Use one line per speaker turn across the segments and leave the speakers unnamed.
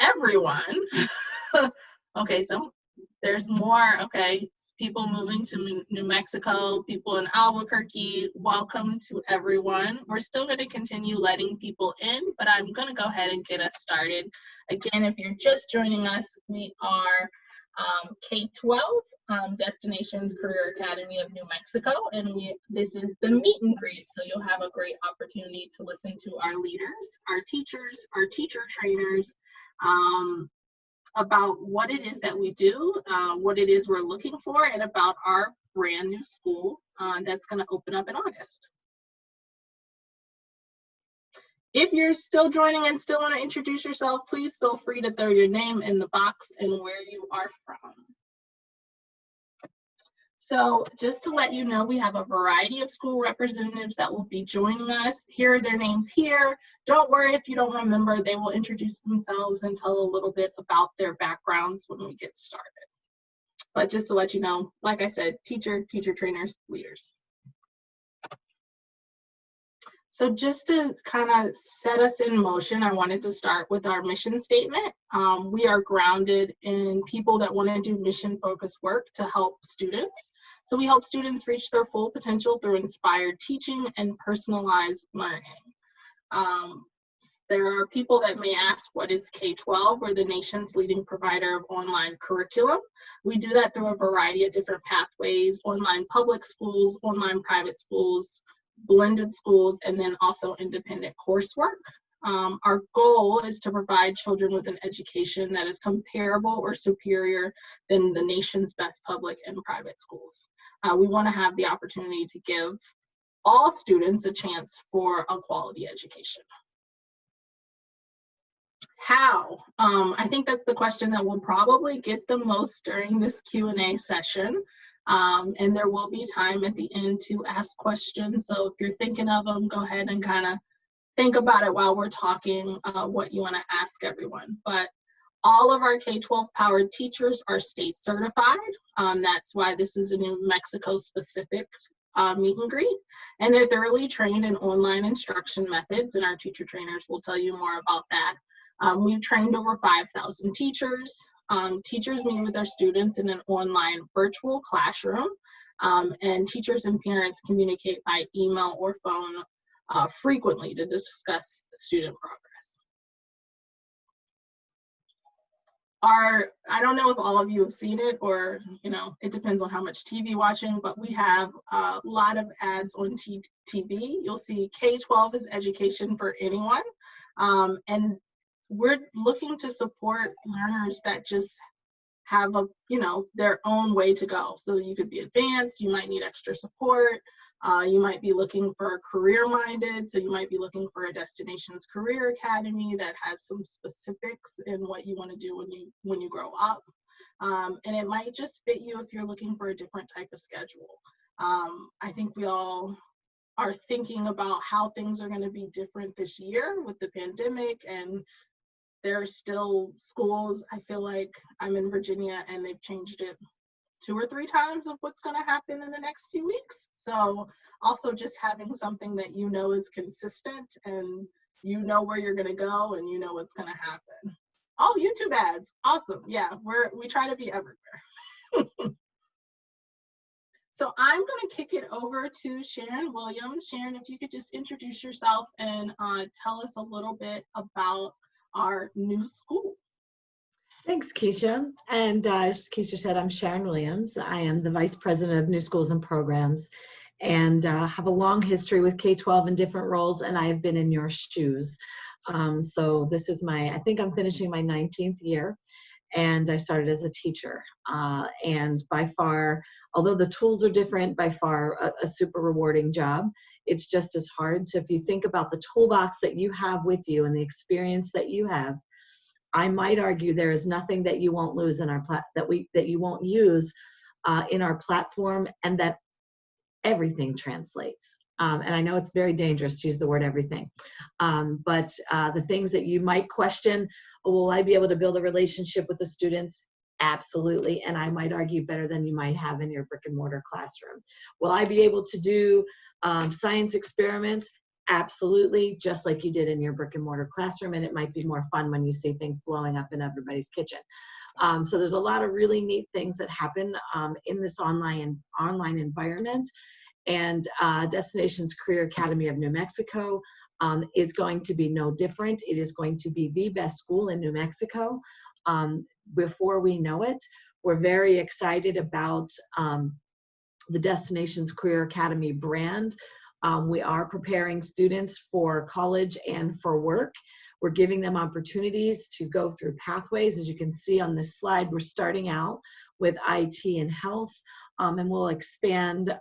everyone. Okay, so there's more, okay, people moving to New Mexico, people in Albuquerque, welcome to everyone. We're still going to continue letting people in, but I'm going to go ahead and get us started. Again, if you're just joining us, we are K12, Destinations Career Academy of New Mexico, and this is the meet and greet, so you'll have a great opportunity to listen to our leaders, our teachers, our teacher trainers, about what it is that we do, what it is we're looking for, and about our brand new school that's going to open up in August. If you're still joining and still want to introduce yourself, please feel free to throw your name in the box and where you are from. So just to let you know, we have a variety of school representatives that will be joining us. Here are their names here. Don't worry if you don't remember, they will introduce themselves and tell a little bit about their backgrounds when we get started. But just to let you know, like I said, teacher trainers, leaders. So just to kind of set us in motion, I wanted to start with our mission statement. We are grounded in people that want to do mission-focused work to help students. So we help students reach their full potential through inspired teaching and personalized learning. There are people that may ask, what is K12? We're the nation's leading provider of online curriculum. We do that through a variety of different pathways: online public schools, online private schools, blended schools, and then also independent coursework. Our goal is to provide children with an education that is comparable or superior than the nation's best public and private schools. We want to have the opportunity to give all students a chance for a quality education. How? I think that's the question that we'll probably get the most during this Q&A session. And there will be time at the end to ask questions. So if you're thinking of them, go ahead and kind of think about it while we're talking what you want to ask everyone. But all of our K12 powered teachers are state certified. That's why this is a New Mexico specific meet and greet. And they're thoroughly trained in online instruction methods, and our teacher trainers will tell you more about that. We've trained over 5,000 teachers. Teachers meet with their students in an online virtual classroom, and teachers and parents communicate by email or phone frequently to discuss student progress. I don't know if all of you have seen it, or it depends on how much TV watching, but we have a lot of ads on TV. You'll see K12 is education for anyone, and we're looking to support learners that just have their own way to go. So you could be advanced, you might need extra support, you might be looking for career-minded, so you might be looking for a Destinations Career Academy that has some specifics in what you want to do when you grow up. And it might just fit you if you're looking for a different type of schedule. I think we all are thinking about how things are going to be different this year with the pandemic, and there are still schools, I feel like I'm in Virginia, and they've changed it 2 or 3 times of what's going to happen in the next few weeks. So also just having something that is consistent, and where you're going to go, and what's going to happen. Oh, YouTube ads, awesome. Yeah, we try to be everywhere. So I'm going to kick it over to Sharon Williams. Sharon, if you could just introduce yourself and tell us a little bit about our new school.
Thanks, Keisha. And as Keisha said, I'm Sharon Williams. I am the Vice President of New Schools and Programs, and have a long history with K12 in different roles, and I have been in your shoes. So this is I think I'm finishing my 19th year, and I started as a teacher. And by far, although the tools are different, by far a super rewarding job. It's just as hard. So if you think about the toolbox that you have with you and the experience that you have, I might argue there is nothing that you won't lose in our that you won't use in our platform, and that everything translates. And I know it's very dangerous to use the word everything, but the things that you might question, will I be able to build a relationship with the students? Absolutely, and I might argue better than you might have in your brick and mortar classroom. Will I be able to do science experiments? Absolutely, just like you did in your brick and mortar classroom, and it might be more fun when you see things blowing up in everybody's kitchen. So there's a lot of really neat things that happen in this online environment. And Destinations Career Academy of New Mexico is going to be no different. It is going to be the best school in New Mexico before we know it. We're very excited about the Destinations Career Academy brand. We are preparing students for college and for work. We're giving them opportunities to go through pathways. As you can see on this slide, we're starting out with IT and health, and we'll expand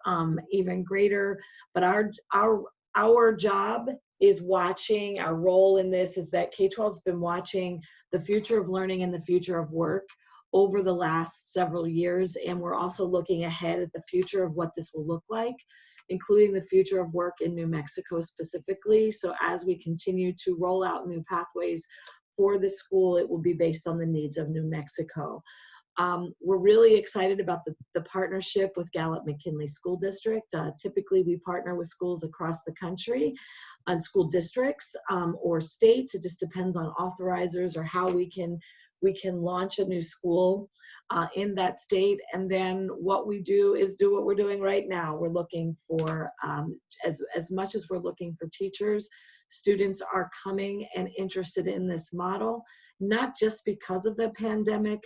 even greater. But our job is watching, our role in this is that K12's been watching the future of learning and the future of work over the last several years, and we're also looking ahead at the future of what this will look like, including the future of work in New Mexico specifically. So as we continue to roll out new pathways for the school, it will be based on the needs of New Mexico. We're really excited about the partnership with Gallup-McKinley School District. Typically, we partner with schools across the country on school districts or states. It just depends on authorizers or how we can launch a new school in that state. And then what we do is do what we're doing right now. We're looking for, as much as we're looking for teachers, students are coming and interested in this model, not just because of the pandemic,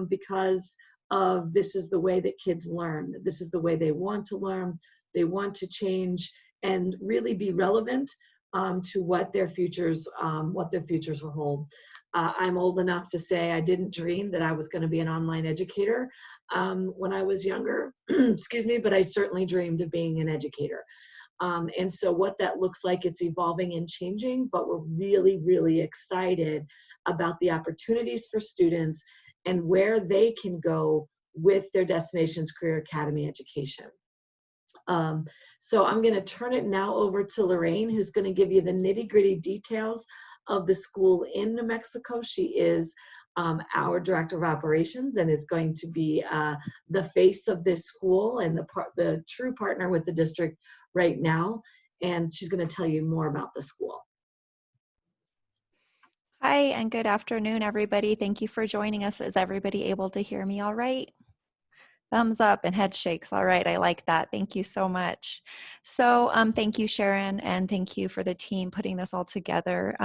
because of this is the way that kids learn. This is the way they want to learn. They want to change and really be relevant to what their futures will hold. I'm old enough to say I didn't dream that I was going to be an online educator when I was younger, excuse me, but I certainly dreamed of being an educator. And so what that looks like, it's evolving and changing, but we're really, really excited about the opportunities for students and where they can go with their Destinations Career Academy education. So I'm going to turn it now over to Lorraine, who's going to give you the nitty-gritty details of the school in New Mexico. She is our director of operations and is going to be the face of this school and the true partner with the district right now. And she's going to tell you more about the school.
Hi, and good afternoon, everybody. Thank you for joining us. Is everybody able to hear me all right? Thumbs up and head shakes. All right, I like that. Thank you so much. So thank you, Sharon, and thank you for the team putting this all together.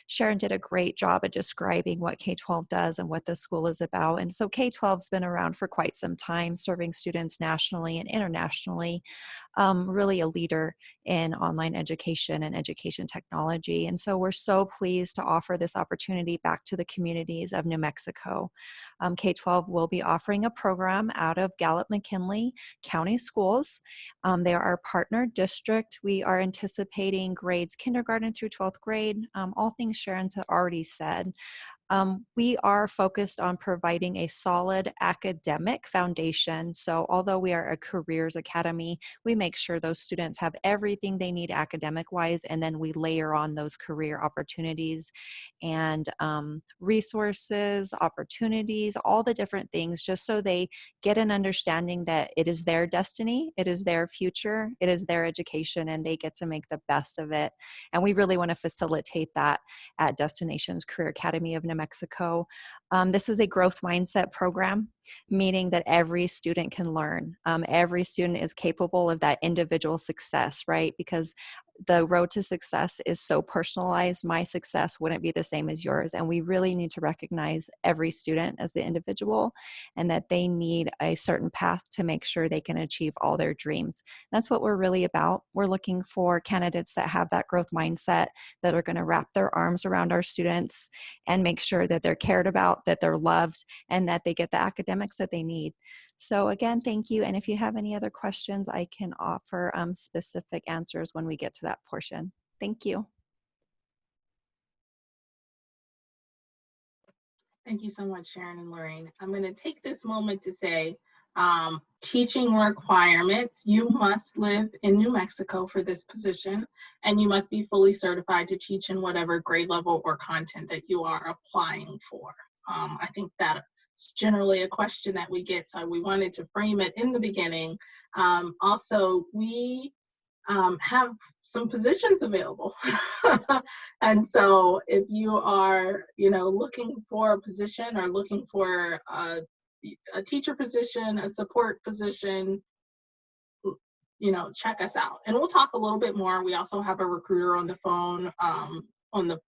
Sharon did a great job at describing what K12 does and what the school is about. And so K12's been around for quite some time, serving students nationally and internationally. Really a leader in online education and education technology. And so we're so pleased to offer this opportunity back to the communities of New Mexico. K12 will be offering a program out of Gallup-McKinley County Schools. They are our partner district. We are anticipating grades kindergarten through 12th grade, all things Sharon's already said. We are focused on providing a solid academic foundation. So although we are a careers academy, we make sure those students have everything they need academic-wise, and then we layer on those career opportunities and resources, opportunities, all the different things, just so they get an understanding that it is their destiny, it is their future, it is their education, and they get to make the best of it. And we really want to facilitate that at Destinations Career Academy of New Mexico. This is a growth mindset program, meaning that every student can learn. Every student is capable of that individual success, right? Because the road to success is so personalized. My success wouldn't be the same as yours. And we really need to recognize every student as the individual and that they need a certain path to make sure they can achieve all their dreams. That's what we're really about. We're looking for candidates that have that growth mindset, that are going to wrap their arms around our students and make sure that they're cared about, that they're loved, and that they get the academics that they need. So again, thank you. And if you have any other questions, I can offer specific answers when we get to that portion. Thank you.
Thank you so much, Sharon and Lorraine. I'm going to take this moment to say, teaching requirements. You must live in New Mexico for this position, and you must be fully certified to teach in whatever grade level or content that you are applying for. I think that's generally a question that we get, so we wanted to frame it in the beginning. Also, we have some positions available. And so if you are, looking for a position or looking for a teacher position, a support position, check us out. And we'll talk a little bit more. We also have a recruiter on the phone, on the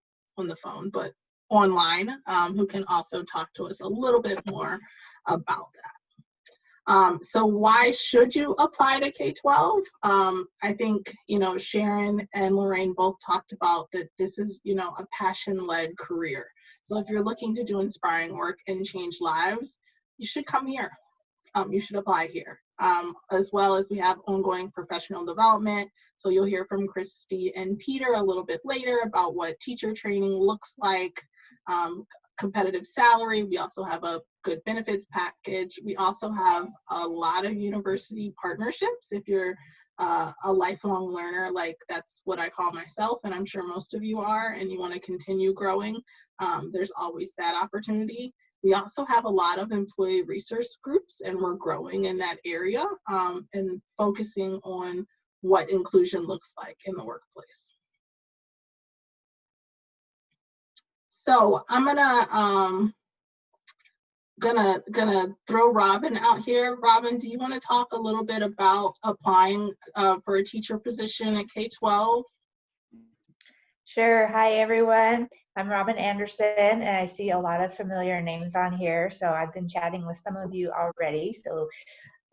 phone, but online, who can also talk to us a little bit more about that. So why should you apply to K12? I think, Sharon and Lorraine both talked about that this is, a passion-led career. So if you're looking to do inspiring work and change lives, you should come here. You should apply here. As well as we have ongoing professional development. So you'll hear from Christy and Peter a little bit later about what teacher training looks like, competitive salary. We also have a good benefits package. We also have a lot of university partnerships. If you're a lifelong learner, like that's what I call myself, and I'm sure most of you are, and you want to continue growing, there's always that opportunity. We also have a lot of employee resource groups, and we're growing in that area, and focusing on what inclusion looks like in the workplace. So I'm gonna throw Robin out here. Robin, do you want to talk a little bit about applying for a teacher position at K12?
Sure. Hi, everyone. I'm Robin Anderson, and I see a lot of familiar names on here. So I've been chatting with some of you already. So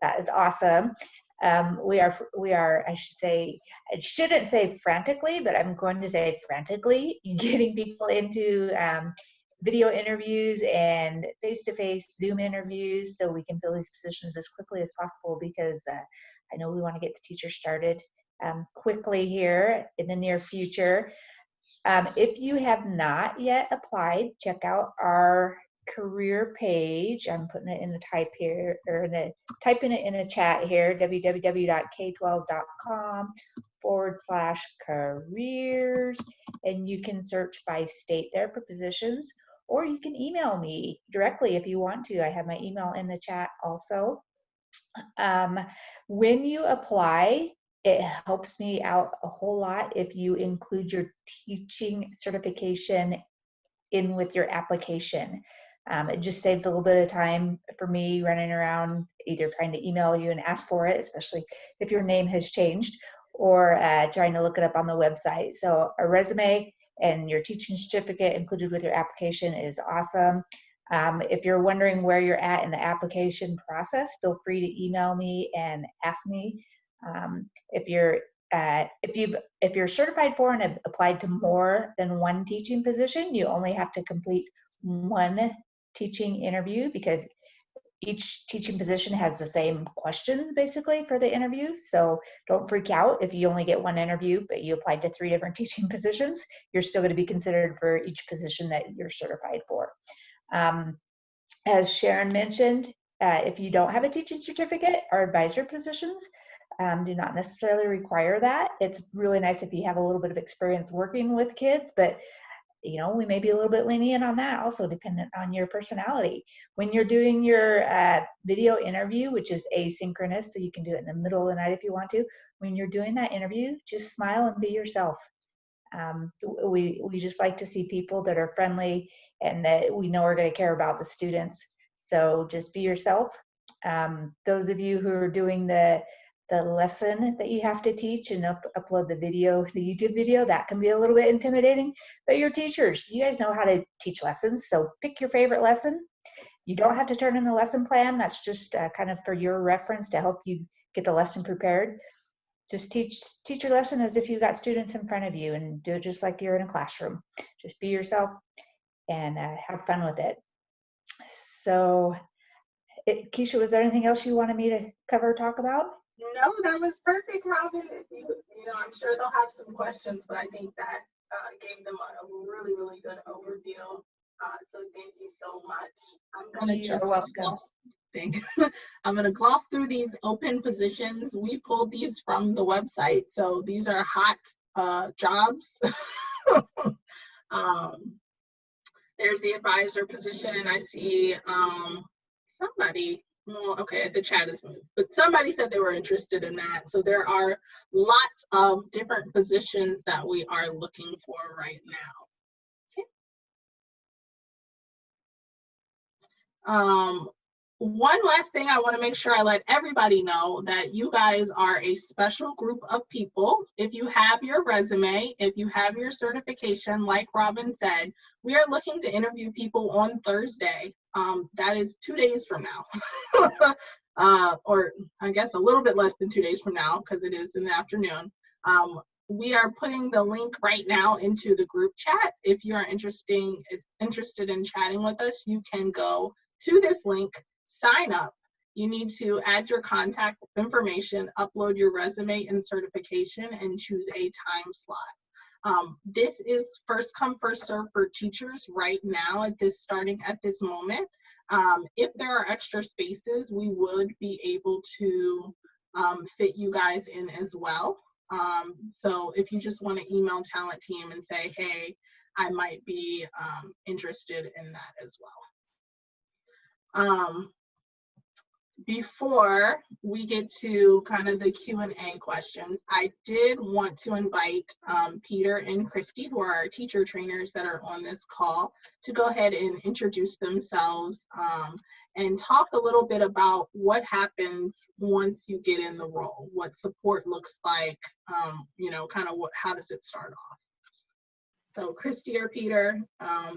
that is awesome. We are, I shouldn't say frantically, but I'm going to say frantically getting people into video interviews and face-to-face Zoom interviews so we can fill these positions as quickly as possible, because I know we want to get the teachers started quickly here in the near future. If you have not yet applied, check out our career page. I'm putting it in the type here, or typing it in the chat here, www.k12.com/careers, and you can search by state there for positions, or you can email me directly if you want to. I have my email in the chat also. When you apply, it helps me out a whole lot if you include your teaching certification in with your application. It just saves a little bit of time for me running around either trying to email you and ask for it, especially if your name has changed, or trying to look it up on the website. So a resume and your teaching certificate included with your application is awesome. If you're wondering where you're at in the application process, feel free to email me and ask me. If you're certified for and have applied to more than one teaching position, you only have to complete one teaching interview, because each teaching position has the same questions basically for the interview. So don't freak out if you only get one interview, but you applied to 3 different teaching positions. You're still going to be considered for each position that you're certified for. As Sharon mentioned, if you don't have a teaching certificate, our advisor positions do not necessarily require that. It's really nice if you have a little bit of experience working with kids, but we may be a little bit lenient on that, also dependent on your personality. When you're doing your video interview, which is asynchronous, so you can do it in the middle of the night if you want to, when you're doing that interview, just smile and be yourself. We just like to see people that are friendly and that we know are going to care about the students. So just be yourself. Those of you who are doing the lesson that you have to teach and upload the YouTube video, that can be a little bit intimidating. But your teachers, you guys know how to teach lessons, so pick your favorite lesson. You don't have to turn in the lesson plan. That's just kind of for your reference to help you get the lesson prepared. Just teach your lesson as if you've got students in front of you, and do it just like you're in a classroom. Just be yourself and have fun with it. So, Keisha, was there anything else you wanted me to cover or talk about?
No, that was perfect, Robin. I'm sure they'll have some questions, but I think that gave them a really, really good overview. So thank you so much.
You're welcome.
I'm going to gloss through these open positions. We pulled these from the website, so these are hot jobs. There's the advisor position. I see somebody Well, okay, the chat is moved, but somebody said they were interested in that. So there are lots of different positions that we are looking for right now. Okay. One last thing I want to make sure I let everybody know that you guys are a special group of people. If you have your resume, if you have your certification, like Robin said, we are looking to interview people on Thursday. That is 2 days from now. Or I guess a little bit less than 2 days from now because it is in the afternoon. We are putting the link right now into the group chat. If you are interested in chatting with us, you can go to this link, sign up. You need to add your contact information, upload your resume and certification, and choose a time slot. This is first come, first serve for teachers right now starting at this moment. If there are extra spaces, we would be able to fit you guys in as well. So if you just want to email talent team and say, hey, I might be interested in that as well. Before we get to kind of the Q&A questions, I did want to invite Peter and Christy, who are our teacher trainers that are on this call, to go ahead and introduce themselves and talk a little bit about what happens once you get in the role, what support looks like, you know, kind of how does it start off. So Christy or Peter,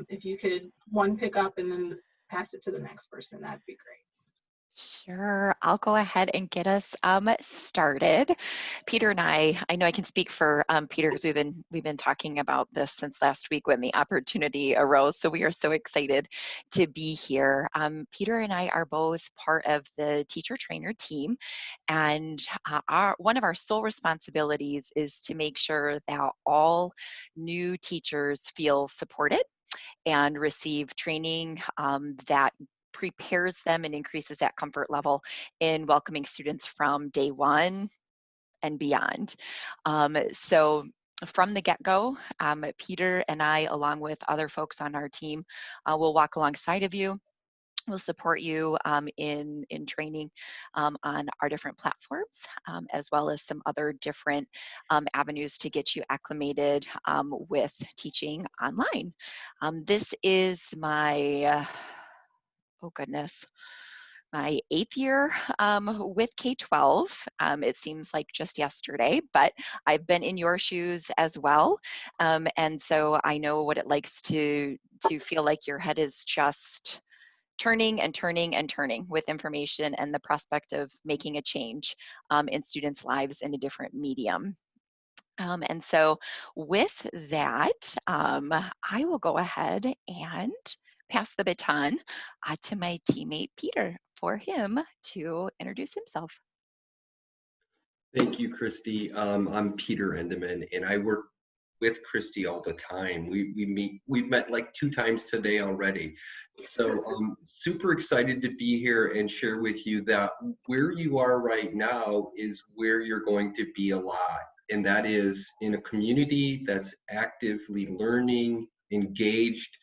if you could one pick up and then pass it to the next person, that'd be great.
Sure, I'll go ahead and get us started. Peter and I know I can speak for Peter because we've been talking about this since last week when the opportunity arose. So we are so excited to be here. Peter and I are both part of the teacher trainer team, and one of our sole responsibilities is to make sure that all new teachers feel supported and receive training that prepares them and increases that comfort level in welcoming students from day one and beyond. So from the get-go, Peter and I, along with other folks on our team, will walk alongside of you. We'll support you in training on our different platforms, as well as some other different avenues to get you acclimated with teaching online. This is my oh goodness, my 8th year with K12. It seems like just yesterday, but I've been in your shoes as well. And so I know what it likes to feel like your head is just turning and turning and turning with information and the prospect of making a change in students' lives in a different medium. And so with that, I will go ahead and pass the baton to my teammate, Peter, for him to introduce himself.
Thank you, Christy. I'm Peter Endeman, and I work with Christy all the time. We've met like 2 times today already. So I'm super excited to be here and share with you that where you are right now is where you're going to be a lot. And that is in a community that's actively learning, engaged.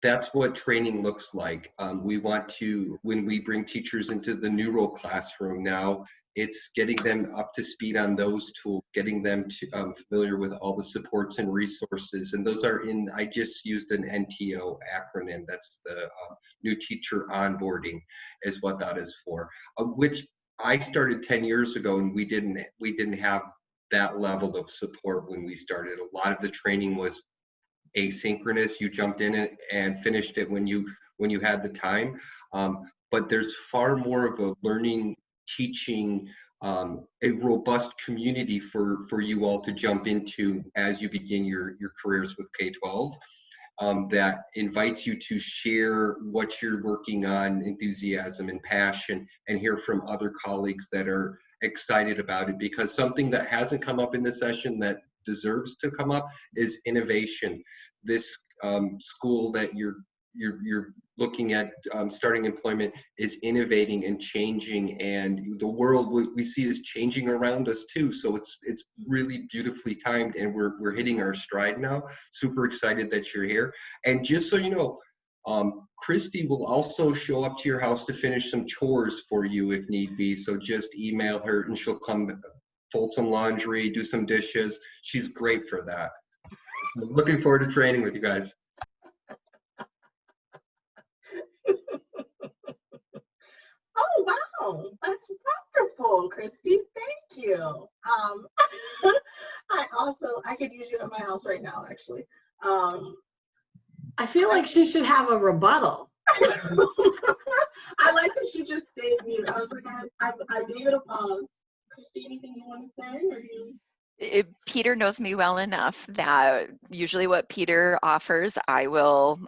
That's what training looks like. We want to, when we bring teachers into the new role classroom now, it's getting them up to speed on those tools, getting them to familiar with all the supports and resources. And those are I just used an NTO acronym. That's the new teacher onboarding is what that is for, which I started 10 years ago, and we didn't have that level of support when we started. A lot of the training was asynchronous. You jumped in and finished it when you had the time. But there's far more of a learning, teaching, a robust community for you all to jump into as you begin your careers with K12. That invites you to share what you're working on, enthusiasm and passion, and hear from other colleagues that are excited about it. Because something that hasn't come up in this session that deserves to come up is innovation. This school that you're looking at starting employment is innovating and changing, and the world we see is changing around us too. So it's really beautifully timed, and we're hitting our stride now. Super excited that you're here. And just so you know, Christy will also show up to your house to finish some chores for you if need be. So just email her and she'll come fold some laundry, do some dishes. She's great for that. So looking forward to training with you guys.
Oh, wow. That's wonderful, Christy. Thank you. I could use you at my house right now, actually.
I feel like she should have a rebuttal.
I like that she just stayed mute. I was like, I gave it a pause. Christy, anything you want to say? Or you?
Peter knows me well enough that usually what Peter offers, I will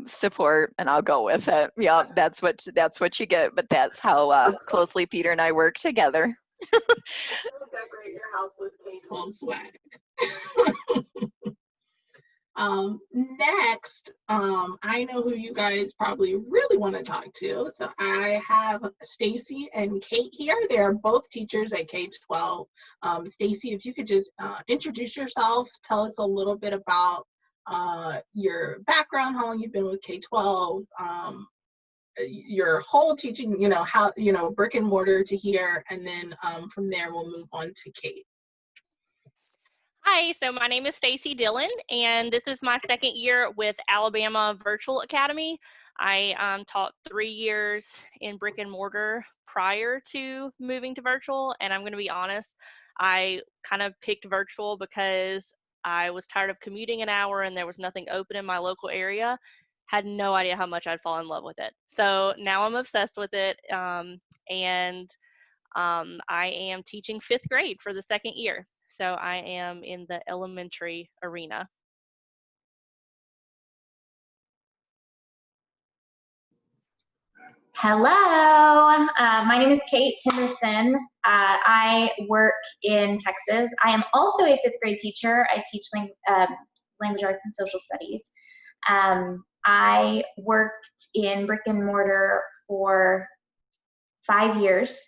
support and I'll go with it. Yeah, that's what you get. But that's how closely Peter and I work together.
Decorate your house with K12 swag. Next, I know who you guys probably really want to talk to. So I have Stacy and Kate here. They are both teachers at K12. Stacy, if you could just introduce yourself, tell us a little bit about your background, how long you've been with K12, your whole teaching, how, brick and mortar to here, and then from there we'll move on to Kate.
Hi, so my name is Stacy Dillon, and this is my second year with Alabama Virtual Academy. I taught 3 years in brick and mortar prior to moving to virtual, and I'm going to be honest, I kind of picked virtual because I was tired of commuting an hour and there was nothing open in my local area. Had no idea how much I'd fall in love with it. So now I'm obsessed with it, and I am teaching 5th grade for the second year. So I am in the elementary arena.
Hello, my name is Kate Henderson. I work in Texas. I am also a 5th grade teacher. I teach language arts and social studies. I worked in brick and mortar for 5 years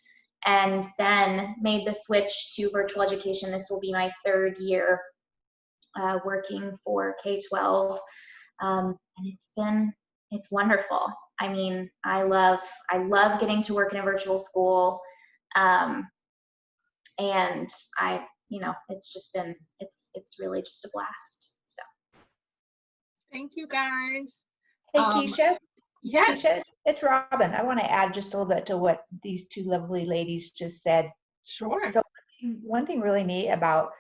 and then made the switch to virtual education. This will be my 3rd year working for K12, and it's wonderful. I mean, I love getting to work in a virtual school, and it's really just a blast. So,
thank you guys.
Hey, Keisha.
Yes.
Keisha, it's Robin. I want to add just a little bit to what these two lovely ladies just said.
Sure.
So one thing really neat about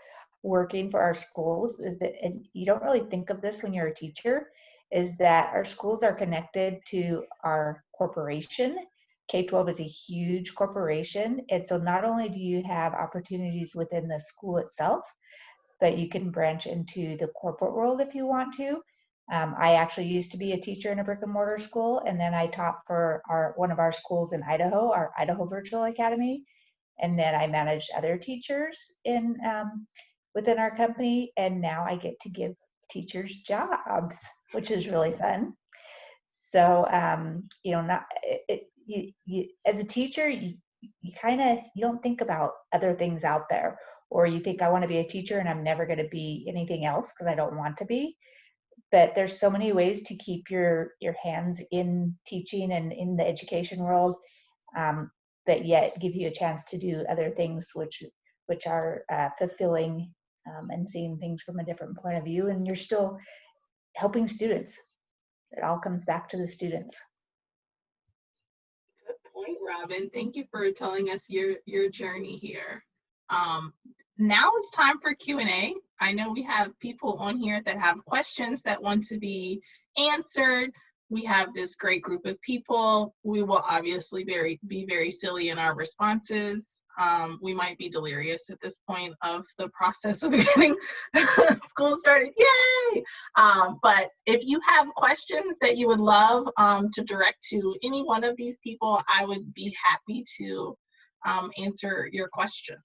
working for our schools is that, and you don't really think of this when you're a teacher, is that our schools are connected to our corporation. K12 is a huge corporation. And so not only do you have opportunities within the school itself, but you can branch into the corporate world if you want to. I actually used to be a teacher in a brick and mortar school, and then I taught for one of our schools in Idaho, our Idaho Virtual Academy. And then I managed other teachers within our company, and now I get to give teachers jobs, which is really fun. So, as a teacher, you don't think about other things out there, or you think I want to be a teacher and I'm never going to be anything else because I don't want to be. But there's so many ways to keep your hands in teaching and in the education world, but yet give you a chance to do other things which are fulfilling, and seeing things from a different point of view, and you're still helping students. It all comes back to the students.
Good point, Robin. Thank you for telling us your journey here. Now it's time for Q&A. I know we have people on here that have questions that want to be answered. We have this great group of people. We will obviously be very silly in our responses. We might be delirious at this point of the process of getting school started. Yay! But if you have questions that you would love to direct to any one of these people, I would be happy to answer your questions.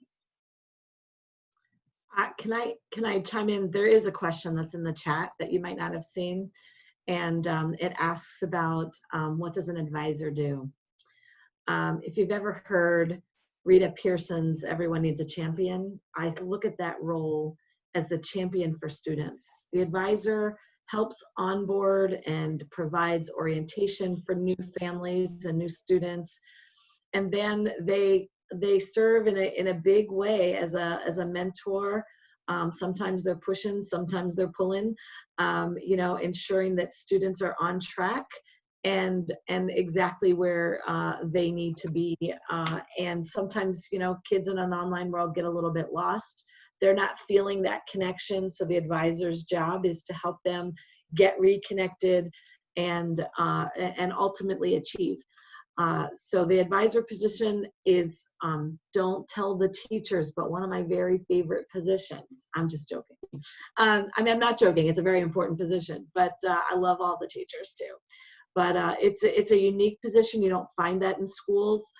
Can I chime in? There is a question that's in the chat that you might not have seen, and it asks about what does an advisor do? If you've ever heard Rita Pearson's "Everyone Needs a Champion," I look at that role as the champion for students. The advisor helps onboard and provides orientation for new families and new students. And then they serve in a big way as a mentor. Sometimes they're pushing, sometimes they're pulling, ensuring that students are on track and exactly where they need to be. And sometimes, kids in an online world get a little bit lost. They're not feeling that connection. So the advisor's job is to help them get reconnected and ultimately achieve. So the advisor position is, don't tell the teachers, but one of my very favorite positions. I'm just joking. I'm not joking. It's a very important position, but I love all the teachers too. But it's a unique position. You don't find that in schools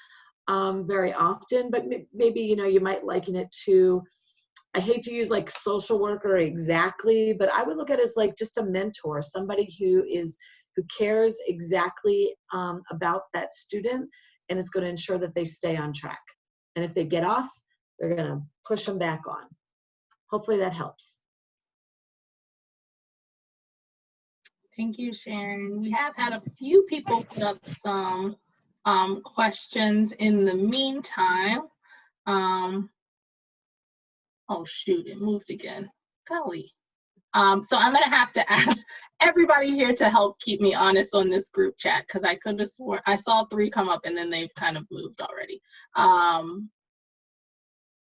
very often, but maybe, you might liken it to, I hate to use like social worker exactly, but I would look at it as like just a mentor, somebody who cares exactly about that student and is going to ensure that they stay on track. And if they get off, they're going to push them back on. Hopefully that helps.
Thank you, Sharon. We have had a few people put up some questions in the meantime. Oh shoot, it moved again. Golly. So I'm gonna have to ask everybody here to help keep me honest on this group chat, because I could have sworn I saw 3 come up and then they've kind of moved already.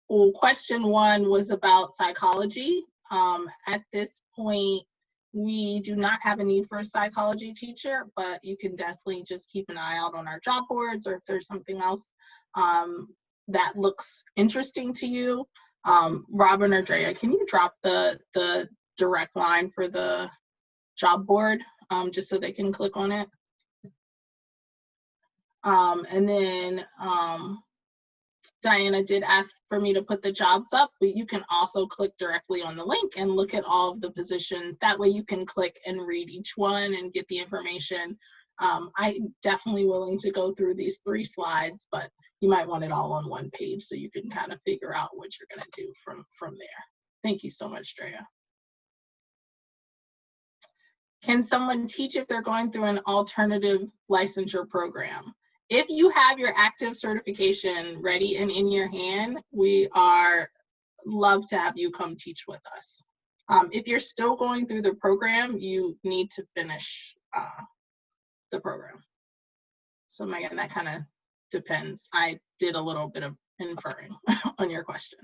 Well, question 1 was about psychology. At this point, we do not have a need for a psychology teacher, but you can definitely just keep an eye out on our job boards, or if there's something else that looks interesting to you. Robin or Drea, can you drop the direct line for the job board just so they can click on it? And then Diana did ask for me to put the jobs up, but you can also click directly on the link and look at all of the positions. That way you can click and read each one and get the information. I'm definitely willing to go through these 3 slides, but you might want it all on one page so you can kind of figure out what you're going to do from there. Thank you so much, Drea. Can someone teach if they're going through an alternative licensure program? If you have your active certification ready and in your hand, we love to have you come teach with us. If you're still going through the program, you need to finish the program. So Megan, that kind of depends. I did a little bit of inferring on your question.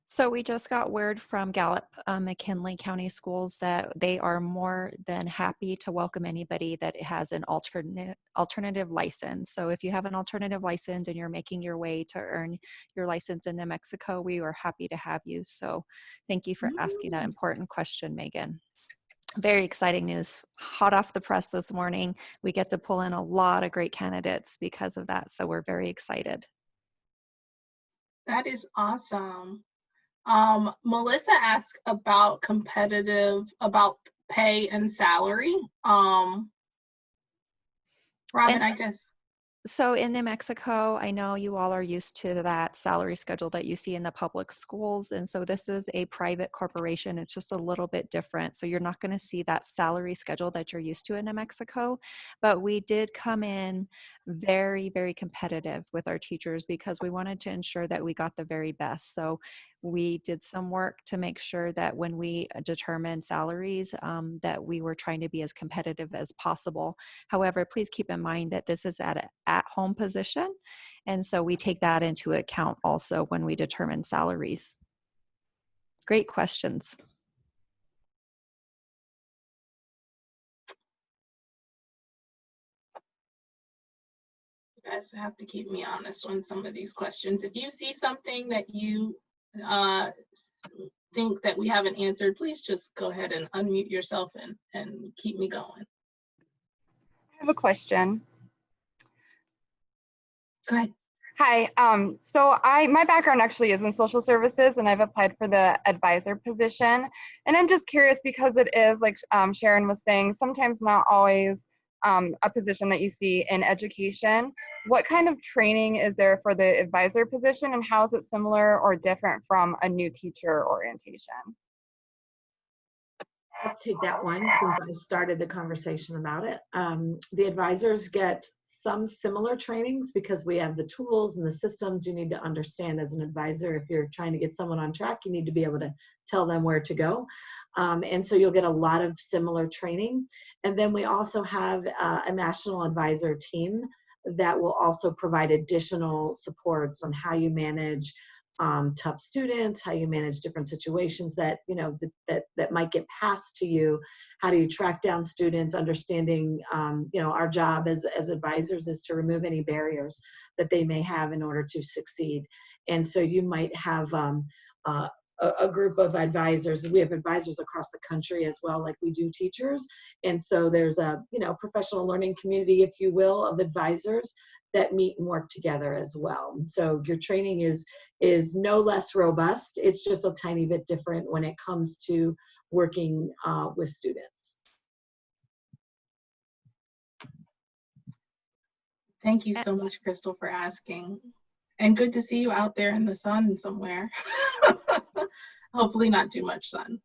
So we just got word from Gallup McKinley County Schools that they are more than happy to welcome anybody that has an alternative license. So if you have an alternative license and you're making your way to earn your license in New Mexico, we are happy to have you. So thank you for asking that important question, Megan. Very exciting news, hot off the press this morning. We get to pull in a lot of great candidates because of that. So we're very excited.
That is awesome. Melissa asked about about pay and salary. Robin, I guess.
So in New Mexico, I know you all are used to that salary schedule that you see in the public schools. And so this is a private corporation. It's just a little bit different. So you're not going to see that salary schedule that you're used to in New Mexico. But we did come in very, very competitive with our teachers because we wanted to ensure that we got the very best. So we did some work to make sure that when we determined salaries, that we were trying to be as competitive as possible. However, please keep in mind that this is at-home position. And so we take that into account also when we determine salaries. Great questions.
You guys have to keep me honest on some of these questions. If you see something that you think that we haven't answered, please just go ahead and unmute yourself and keep me going.
I have a question.
Go ahead.
Hi, so my background actually is in social services, and I've applied for the advisor position. And I'm just curious because it is, like Sharon was saying, sometimes not always a position that you see in education. What kind of training is there for the advisor position, and how is it similar or different from a new teacher orientation?
I'll take that one since I started the conversation about it. The advisors get some similar trainings because we have the tools and the systems you need to understand as an advisor. If you're trying to get someone on track, you need to be able to tell them where to go. And so you'll get a lot of similar training. And then we also have a national advisor team that will also provide additional supports on how you manage tough students, how you manage different situations that, you know, that might get passed to you. How do you track down students, understanding, you know, our job as advisors is to remove any barriers that they may have in order to succeed. And so you might have a group of advisors. We have advisors across the country as well, like we do teachers. And so there's a, you know, professional learning community, if you will, of advisors that meet and work together as well. And so your training is no less robust. It's just a tiny bit different when it comes to working with students.
Thank you so much, Crystal, for asking. And good to see you out there in the sun somewhere. Hopefully not too much sun.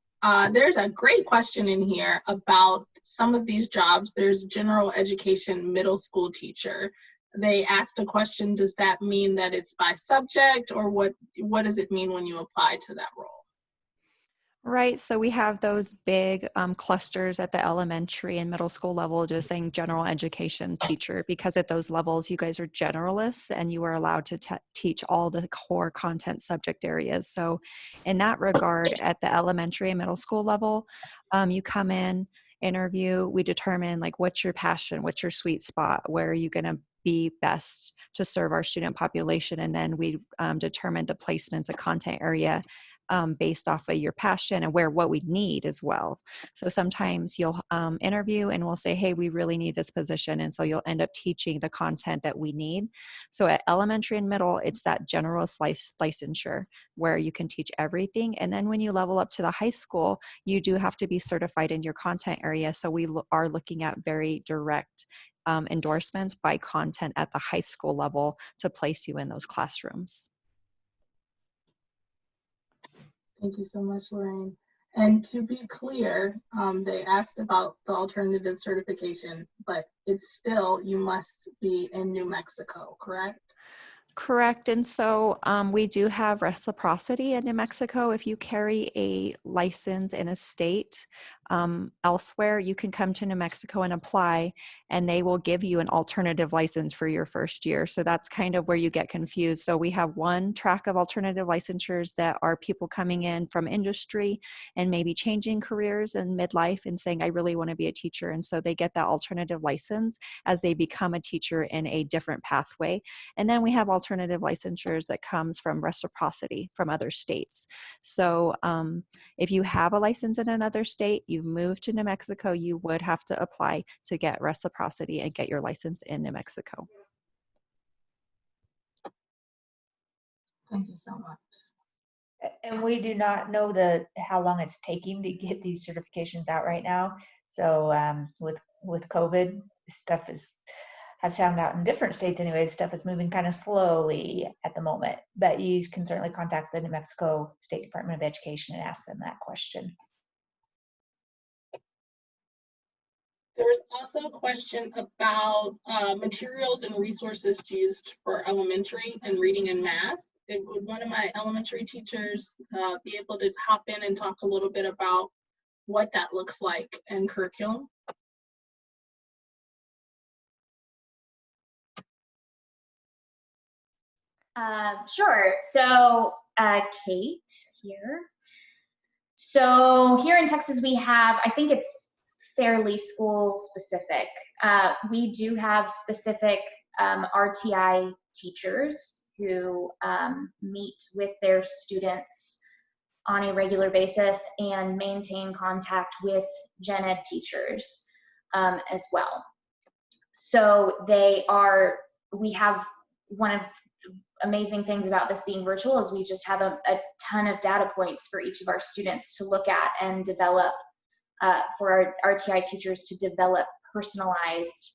There's a great question in here about some of these jobs. There's general education middle school teacher. They asked a question, does that mean that it's by subject, or what does it mean when you apply to that role?
Right, so we have those big clusters at the elementary and middle school level, just saying general education teacher, because at those levels you guys are generalists and you are allowed to teach all the core content subject areas. So in that regard, at the elementary and middle school level, you come in, interview, we determine like what's your passion, what's your sweet spot, where are you going to be best to serve our student population, and then we determine the placements, a content area based off of your passion and what we need as well. So sometimes you'll interview and we'll say, hey, we really need this position. And so you'll end up teaching the content that we need. So at elementary and middle, it's that general licensure where you can teach everything. And then when you level up to the high school, you do have to be certified in your content area. So we are looking at very direct endorsements by content at the high school level to place you in those classrooms.
Thank you so much, Lorraine. And to be clear, they asked about the alternative certification, but it's still, you must be in New Mexico, correct?
Correct. And so we do have reciprocity in New Mexico. If you carry a license in a state elsewhere, you can come to New Mexico and apply, and they will give you an alternative license for your first year. So that's kind of where you get confused. So we have one track of alternative licensures that are people coming in from industry and maybe changing careers in midlife and saying, I really want to be a teacher. And so they get that alternative license as they become a teacher in a different pathway. And then we have alternative licensures that comes from reciprocity from other states. So if you have a license in another state, you've moved to New Mexico, you would have to apply to get reciprocity and get your license in New Mexico.
Thank you so much.
And we do not know how long it's taking to get these certifications out right now. So with COVID, stuff is, I've found out in different states anyways, stuff is moving kind of slowly at the moment. But you can certainly contact the New Mexico State Department of Education and ask them that question.
There was also a question about materials and resources used for elementary and reading and math. Would one of my elementary teachers be able to hop in and talk a little bit about what that looks like in curriculum?
Sure. So Kate here. So here in Texas, we have, I think it's fairly school specific. We do have specific RTI teachers who meet with their students on a regular basis and maintain contact with gen ed teachers as well. So we have one of the amazing things about this being virtual is we just have a ton of data points for each of our students to look at and develop for our RTI teachers to develop personalized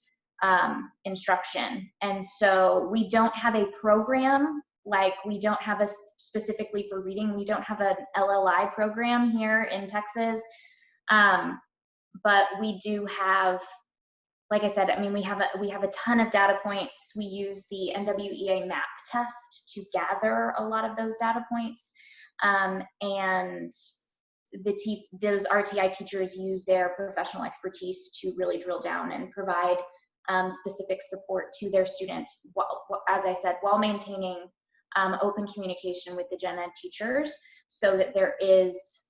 instruction. And so we don't have a program, like we don't have a specifically for reading, we don't have an LLI program here in Texas. But we do have, like I said, I mean, we have a ton of data points. We use the NWEA map test to gather a lot of those data points. And those RTI teachers use their professional expertise to really drill down and provide specific support to their students, as I said, while maintaining open communication with the gen ed teachers, so that there is,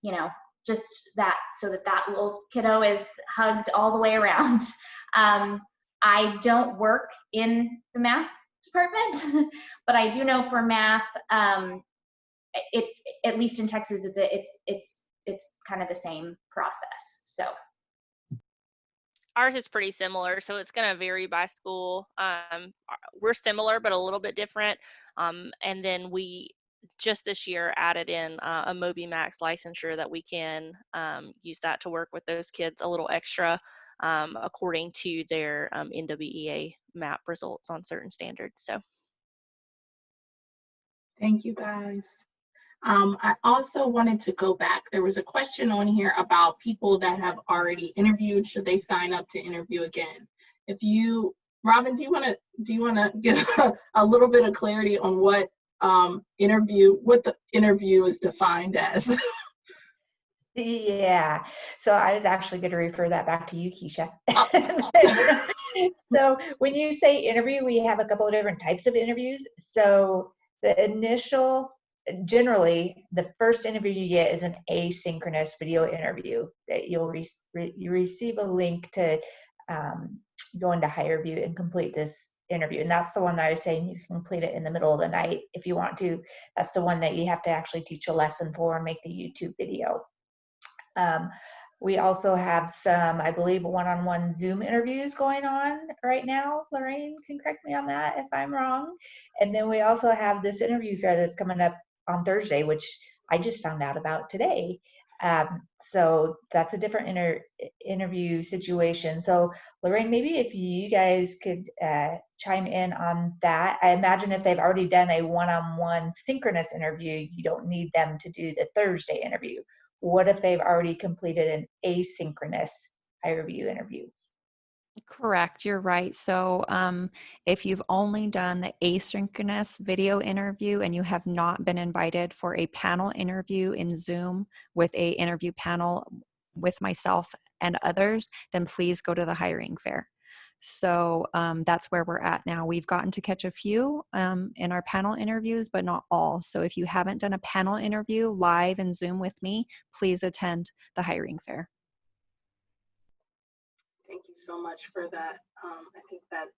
you know, just that, so that that little kiddo is hugged all the way around. I don't work in the math department, but I do know for math, at least in Texas, it's kind of the same process. So
ours is pretty similar, so it's going to vary by school. We're similar, but a little bit different. And then we just this year added in a MobiMax licensure that we can use that to work with those kids a little extra according to their NWEA map results on certain standards. So
Thank you, guys. I also wanted to go back. There was a question on here about people that have already interviewed. Should they sign up to interview again? If you, Robin, do you want to give a little bit of clarity on what the interview is defined as?
Yeah, so I was actually going to refer that back to you, Keisha. So when you say interview, we have a couple of different types of interviews. So the initial, generally, the first interview you get is an asynchronous video interview that you'll you receive a link to go into HireVue and complete this interview. And that's the one that I was saying you can complete it in the middle of the night if you want to. That's the one that you have to actually teach a lesson for and make the YouTube video. We also have some, I believe, one-on-one Zoom interviews going on right now. Lorraine can correct me on that if I'm wrong. And then we also have this interview fair that's coming up on Thursday, which I just found out about today. So that's a different interview situation. So Lorraine, maybe if you guys could chime in on that. I imagine if they've already done a one-on-one synchronous interview, you don't need them to do the Thursday interview. What if they've already completed an asynchronous HireVue interview?
Correct, you're right. So if you've only done the asynchronous video interview and you have not been invited for a panel interview in Zoom with a interview panel with myself and others, then please go to the hiring fair. So that's where we're at now. We've gotten to catch a few in our panel interviews, but not all. So if you haven't done a panel interview live in Zoom with me, please attend the hiring fair.
Thank you so much for that. I think that's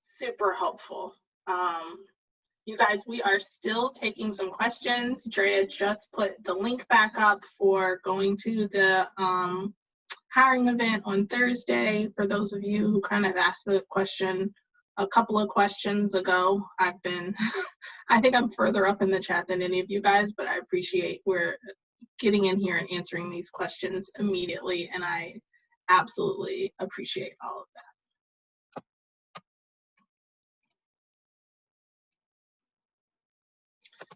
super helpful. You guys, we are still taking some questions. Drea just put the link back up for going to the hiring event on Thursday. For those of you who kind of asked the question a couple of questions ago, I think I'm further up in the chat than any of you guys, but I appreciate we're getting in here and answering these questions immediately, and I absolutely appreciate all of that.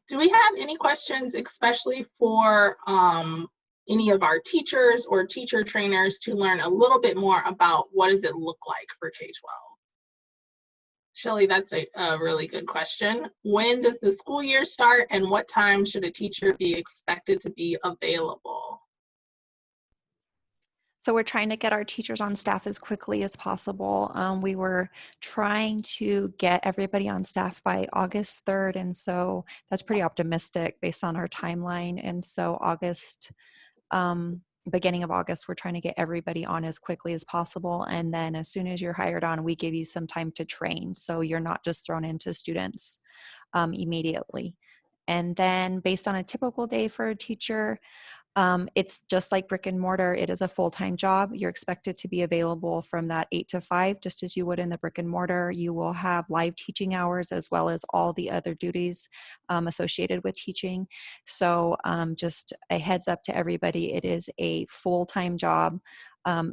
Do we have any questions, especially for any of our teachers or teacher trainers, to learn a little bit more about what does it look like for K-12? Shelly, that's a really good question. When does the school year start, and what time should a teacher be expected to be available?
So we're trying to get our teachers on staff as quickly as possible. We were trying to get everybody on staff by August 3rd, and so that's pretty optimistic based on our timeline. And so beginning of August, we're trying to get everybody on as quickly as possible. And then as soon as you're hired on, we give you some time to train, so you're not just thrown into students immediately. And then based on a typical day for a teacher, it's just like brick and mortar. It is a full-time job. You're expected to be available from that 8 to 5, just as you would in the brick and mortar. You will have live teaching hours as well as all the other duties associated with teaching. So just a heads up to everybody, it is a full-time job.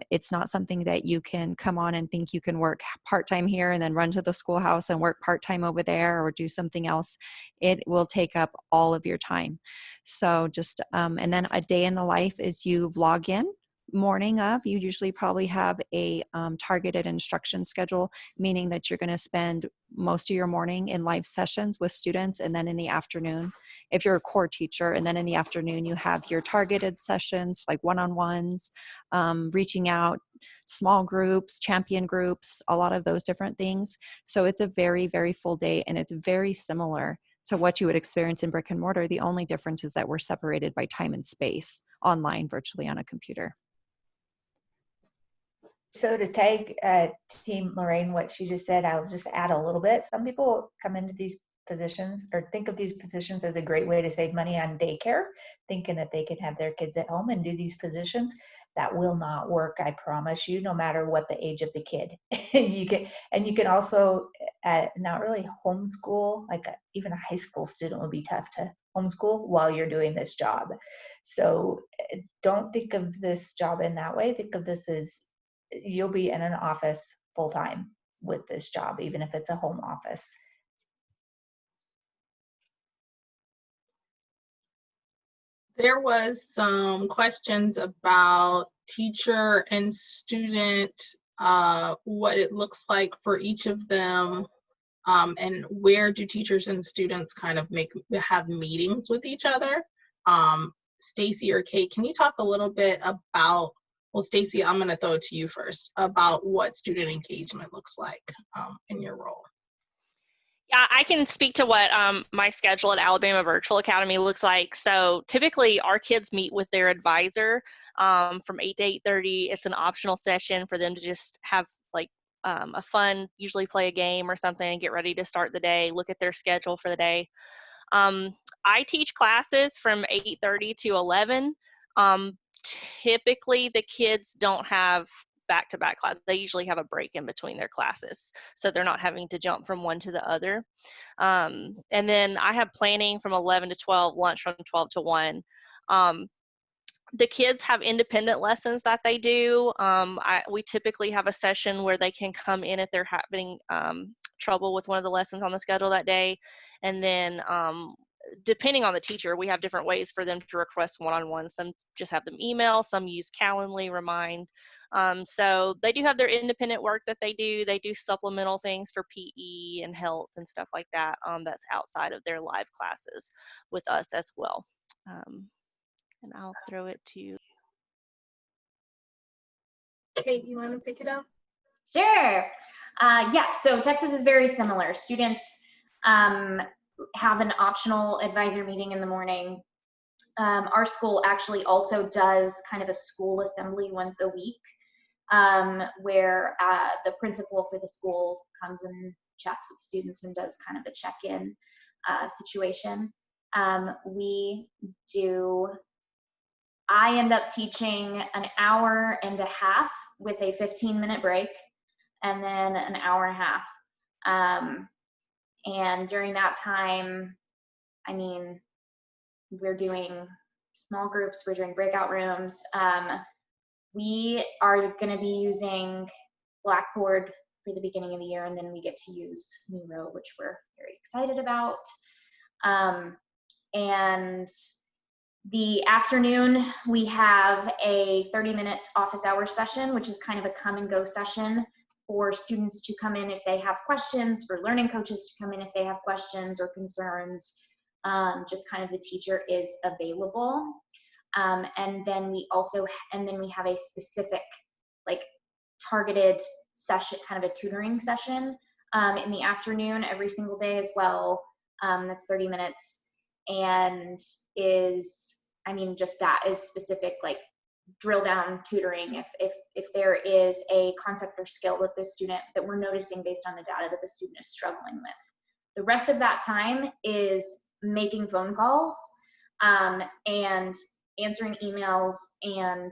It's not something that you can come on and think you can work part-time here and then run to the schoolhouse and work part-time over there or do something else. It will take up all of your time. So just, and then a day in the life is you log in. Morning of, you usually probably have a targeted instruction schedule, meaning that you're going to spend most of your morning in live sessions with students, and then in the afternoon, if you're a core teacher, and then in the afternoon you have your targeted sessions like one-on-ones, reaching out, small groups, champion groups, a lot of those different things. So it's a very, very full day, and it's very similar to what you would experience in brick and mortar. The only difference is that we're separated by time and space online, virtually on a computer.
So to tag Team Lorraine, what she just said, I'll just add a little bit. Some people come into these positions or think of these positions as a great way to save money on daycare, thinking that they can have their kids at home and do these positions. That will not work, I promise you, no matter what the age of the kid. You can also not really homeschool, like even a high school student would be tough to homeschool while you're doing this job. So don't think of this job in that way. Think of this as you'll be in an office full time with this job, even if it's a home office.
There was some questions about teacher and student, what it looks like for each of them, and where do teachers and students kind of have meetings with each other. Stacy or Kate, can you talk a little bit about, well, Stacy, I'm going to throw it to you first, about what student engagement looks like in your role.
Yeah, I can speak to what my schedule at Alabama Virtual Academy looks like. So typically our kids meet with their advisor from 8 to 8:30. It's an optional session for them to just have like a fun, usually play a game or something and get ready to start the day, look at their schedule for the day. I teach classes from 8:30 to 11. Typically the kids don't have back-to-back class. They usually have a break in between their classes, so they're not having to jump from one to the other. And then I have planning from 11 to 12, lunch from 12 to 1. The kids have independent lessons that they do. We typically have a session where they can come in if they're having trouble with one of the lessons on the schedule that day. And then depending on the teacher, we have different ways for them to request one-on-one. Some just have them email, some use Calendly, Remind. So they do have their independent work that they do. They do supplemental things for PE and health and stuff like that that's outside of their live classes with us as well. And I'll throw it to you.
Kate, you want to pick it up?
Sure. Yeah, so Texas is very similar. Students have an optional advisor meeting in the morning. Our school actually also does kind of a school assembly once a week, where the principal for the school comes and chats with students and does kind of a check-in situation. I end up teaching an hour and a half with a 15-minute break, and then an hour and a half. And during that time, I mean, we're doing small groups, we're doing breakout rooms. We are going to be using Blackboard for the beginning of the year, and then we get to use Miro, which we're very excited about. And the afternoon, we have a 30-minute office hour session, which is kind of a come and go session for students to come in if they have questions, for learning coaches to come in if they have questions or concerns. Just kind of the teacher is available. And then we have a specific, like, targeted session, kind of a tutoring session in the afternoon every single day as well. That's 30 minutes and just that is specific, like, drill down tutoring if there is a concept or skill with the student that we're noticing based on the data that the student is struggling with. The rest of that time is making phone calls and answering emails and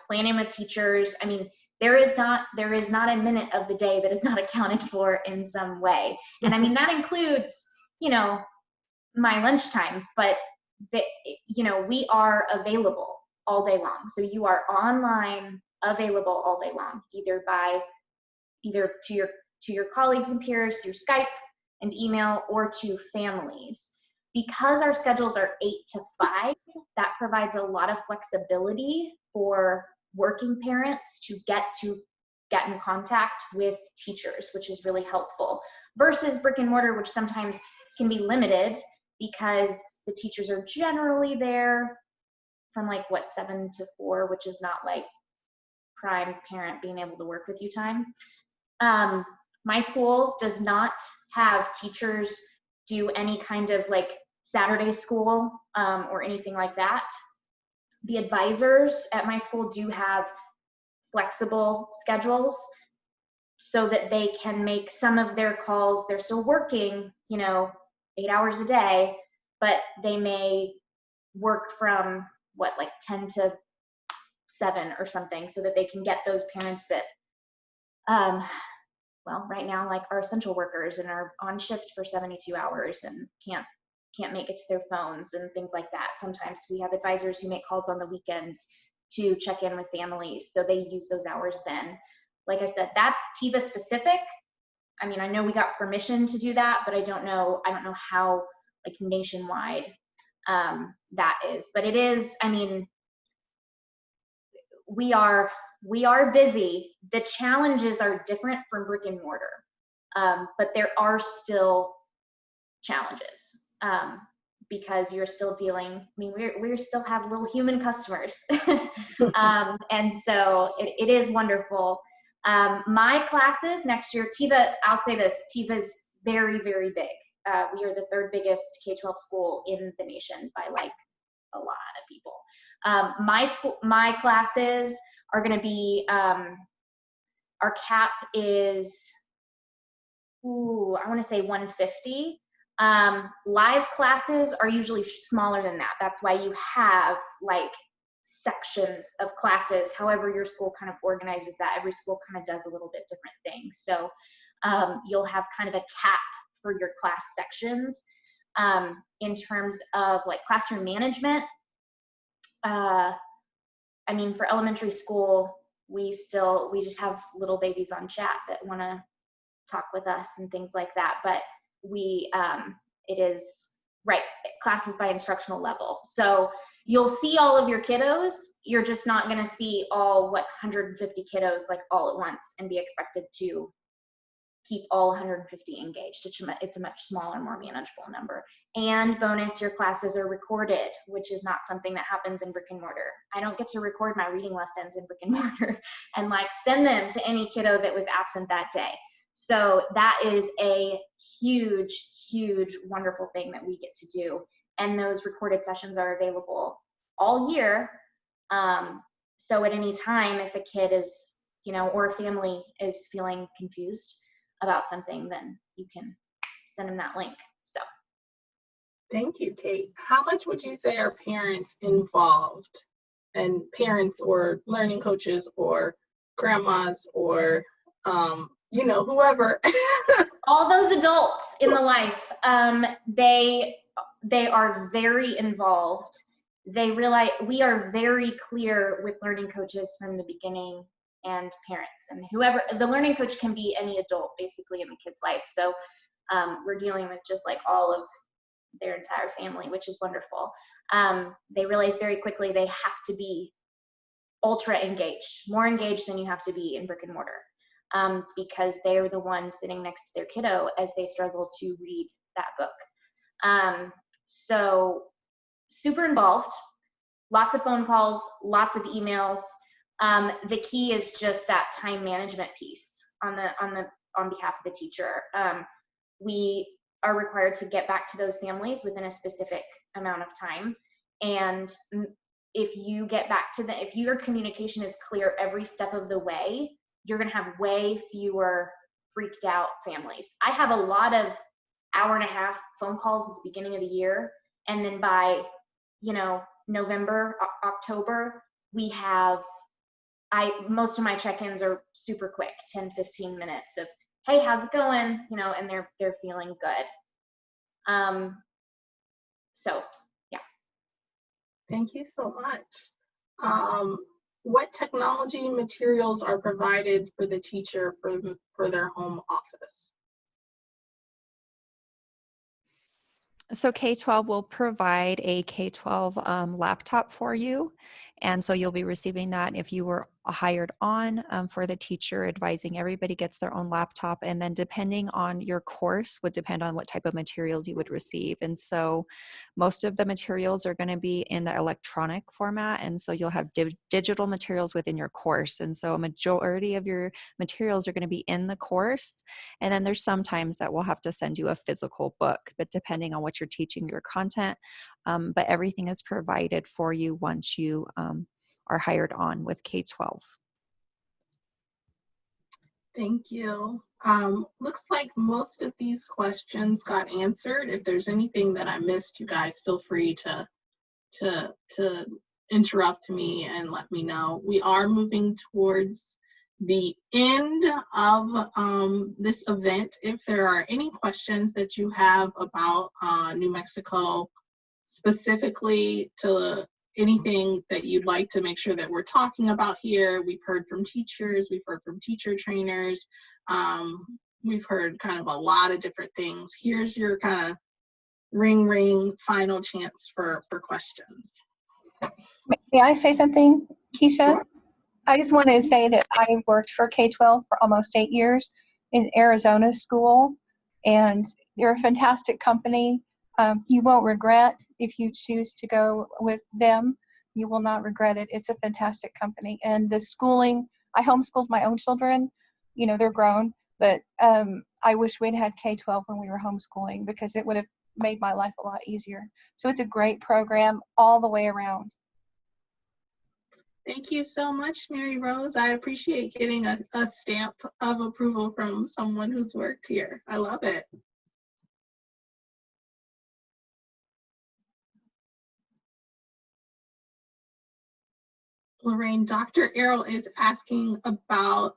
planning with teachers. I mean, there is not a minute of the day that is not accounted for in some way. And I mean, that includes, my lunchtime, but we are available. all day long. So you are online, available all day long, either to your colleagues and peers through Skype and email, or to families. Because our schedules are 8 to 5, that provides a lot of flexibility for working parents to get in contact with teachers, which is really helpful, versus brick and mortar, which sometimes can be limited because the teachers are generally there from like 7 to 4, which is not like prime parent being able to work with you time. My school does not have teachers do any kind of like Saturday school or anything like that. The advisors at my school do have flexible schedules so that they can make some of their calls. They're still working, 8 hours a day, but they may work from 10 to 7 or something, so that they can get those parents that right now like are essential workers and are on shift for 72 hours and can't make it to their phones and things like that. Sometimes we have advisors who make calls on the weekends to check in with families, so they use those hours then. Like I said, that's TIVA specific. I mean, I know we got permission to do that, but I don't know how like nationwide that is. But it is, I mean, we are busy. The challenges are different from brick and mortar, but there are still challenges because you're still dealing. I mean, we still have little human customers, and so it is wonderful. My classes next year, TIVA, I'll say this, TIVA is very, very big. We are the 3rd biggest K12 school in the nation by like a lot of people. My classes are going to be, our cap is, I want to say 150. Live classes are usually smaller than that. That's why you have like sections of classes. However, your school kind of organizes that. Every school kind of does a little bit different things. So you'll have kind of a cap for your class sections. In terms of like classroom management, I mean, for elementary school, we just have little babies on chat that want to talk with us and things like that. But it is right, classes by instructional level. So you'll see all of your kiddos. You're just not going to see all 150 kiddos like all at once and be expected to keep all 150 engaged. It's a much smaller, more manageable number. And bonus, your classes are recorded, which is not something that happens in brick and mortar. I don't get to record my reading lessons in brick and mortar and like send them to any kiddo that was absent that day. So that is a huge, huge, wonderful thing that we get to do. And those recorded sessions are available all year. So at any time, if a kid is, or a family is feeling confused about something, then you can send them that link. So
Thank you, Kate. How much would you say are parents involved, and parents or learning coaches or grandmas or whoever?
all those adults in the life, they are very involved. They realize we are very clear with learning coaches from the beginning, and parents, and whoever. The learning coach can be any adult basically in the kid's life. So we're dealing with just like all of their entire family, which is wonderful. They realize very quickly they have to be ultra engaged, more engaged than you have to be in brick and mortar, because they're the ones sitting next to their kiddo as they struggle to read that book. So super involved, lots of phone calls, lots of emails. The key is just that time management piece on behalf of the teacher. We are required to get back to those families within a specific amount of time. And if you get back to if your communication is clear every step of the way, you're going to have way fewer freaked out families. I have a lot of hour-and-a-half phone calls at the beginning of the year. And then by, November, October, we have, most of my check-ins are super quick, 10, 15 minutes of, hey, how's it going? And they're feeling good. So yeah.
Thank you so much. What technology materials are provided for the teacher for their home office?
So K12 will provide a K12 laptop for you. And so you'll be receiving that if you were hired on for the teacher advising. Everybody gets their own laptop. And then depending on your course would depend on what type of materials you would receive. And so most of the materials are going to be in the electronic format. And so you'll have digital materials within your course. And so a majority of your materials are going to be in the course. And then there's sometimes that we'll have to send you a physical book, but depending on what you're teaching your content, but everything is provided for you once you are hired on with K12.
Thank you. Looks like most of these questions got answered. If there's anything that I missed, you guys feel free to interrupt me and let me know. We are moving towards the end of this event. If there are any questions that you have about New Mexico, specifically to anything that you'd like to make sure that we're talking about here, we've heard from teachers, we've heard from teacher trainers, we've heard kind of a lot of different things. Here's your kind of ring final chance for questions.
May I say something, Keisha?
Sure.
I just want to say that I worked for K-12 for almost 8 years in Arizona school, and they're a fantastic company. You won't regret if you choose to go with them. You will not regret it. It's a fantastic company. And the schooling, I homeschooled my own children. You know, they're grown, but I wish we'd had K-12 when we were homeschooling, because it would have made my life a lot easier. So it's a great program all the way around.
Thank you so much, Mary Rose. I appreciate getting a stamp of approval from someone who's worked here. I love it. Lorraine, Dr. Errol is asking about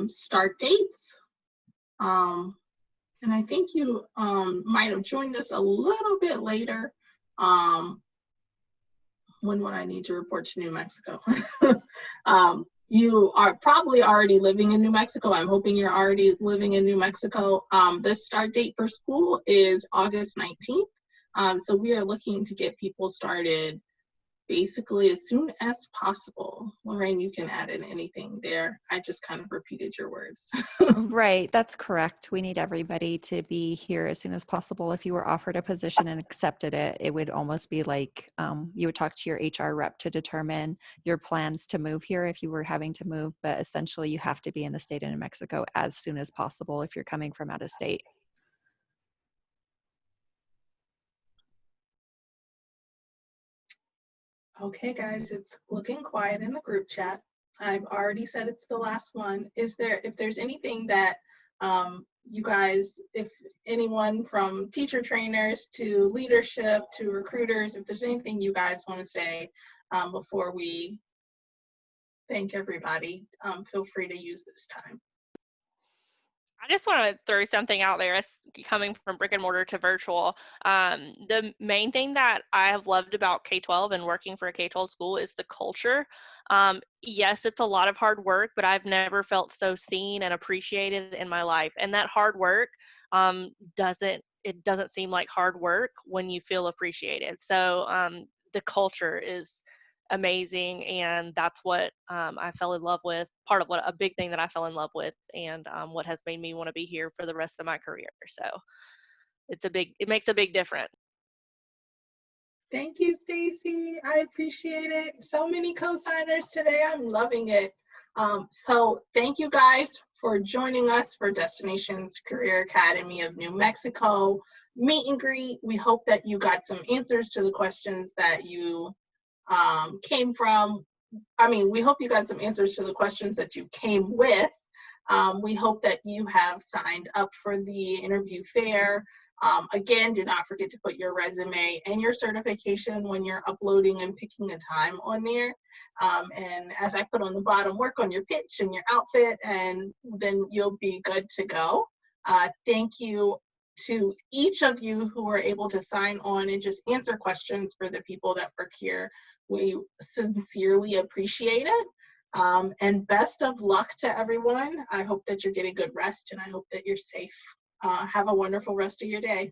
start dates. And I think you might have joined us a little bit later. When would I need to report to New Mexico? You are probably already living in New Mexico. I'm hoping you're already living in New Mexico. The start date for school is August 19th. So we are looking to get people started basically as soon as possible. Lorraine, you can add in anything there. I just kind of repeated your words.
Right, that's correct. We need everybody to be here as soon as possible. If you were offered a position and accepted it, it would almost be like you would talk to your HR rep to determine your plans to move here if you were having to move, but essentially you have to be in the state of New Mexico as soon as possible if you're coming from out of state.
Okay, guys, it's looking quiet in the group chat. I've already said it's the last one. If there's anything that you guys, if anyone from teacher trainers to leadership to recruiters, if there's anything you guys want to say before we thank everybody, feel free to use this time.
I just want to throw something out there as coming from brick and mortar to virtual. The main thing that I have loved about K-12 and working for a K-12 school is the culture. Yes, it's a lot of hard work, but I've never felt so seen and appreciated in my life. And that hard work doesn't seem like hard work when you feel appreciated. So the culture is amazing, and that's what I fell in love with, a big thing that I fell in love with, and what has made me want to be here for the rest of my career. So it makes a big difference.
Thank you, Stacy. I appreciate it. So many co-signers today. I'm loving it. So thank you guys for joining us for Destinations Career Academy of New Mexico meet and greet. We hope that you got some answers to the questions that you came from. We hope you got some answers to the questions that you came with. We hope that you have signed up for the interview fair. Again, do not forget to put your resume and your certification when you're uploading and picking a time on there. And as I put on the bottom, work on your pitch and your outfit, and then you'll be good to go. Thank you to each of you who were able to sign on and just answer questions for the people that work here. We sincerely appreciate it. And best of luck to everyone. I hope that you're getting good rest, and I hope that you're safe. Have a wonderful rest of your day.